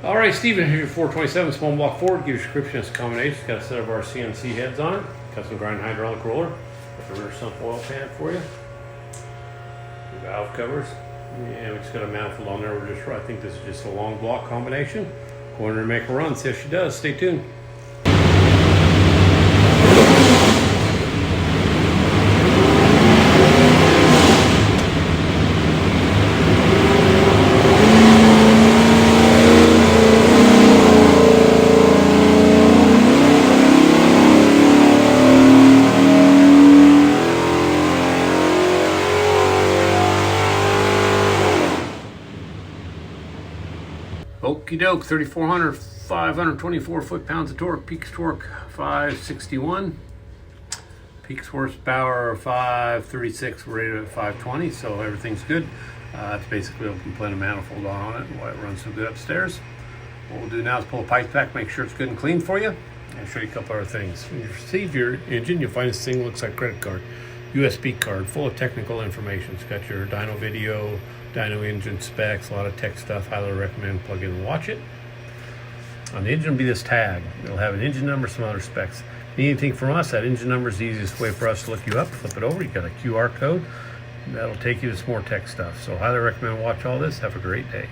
All right, Steven, here's your 427 small block Ford. Give you a description of this combination. It's got a set of our CNC heads on it. Custom grind hydraulic roller. Got the rear sump oil pan for you. The valve covers. And we just got a manifold on there. I think this is just a long block combination. Go in there and make a run. See if she does. Stay tuned. Okie doke, 3,400, 524 foot-pounds of torque, peak torque 561, peak horsepower 536, rated at 520, so everything's good. It's basically a complete manifold on it and why it runs so good upstairs. What we'll do now is pull the pipes back, make sure it's good and clean for you, and show you a couple other things. When you receive your engine, you'll find this thing looks like a credit card, USB card, full of technical information. It's got your dyno video, dyno engine specs, a lot of tech stuff. Highly recommend plug in and watch it. On the engine will be this tag. It'll have an engine number, some other specs. Need anything from us, that engine number is the easiest way for us to look you up. Flip it over, you got a QR code. That'll take you to some more tech stuff. So highly recommend watch all this. Have a great day.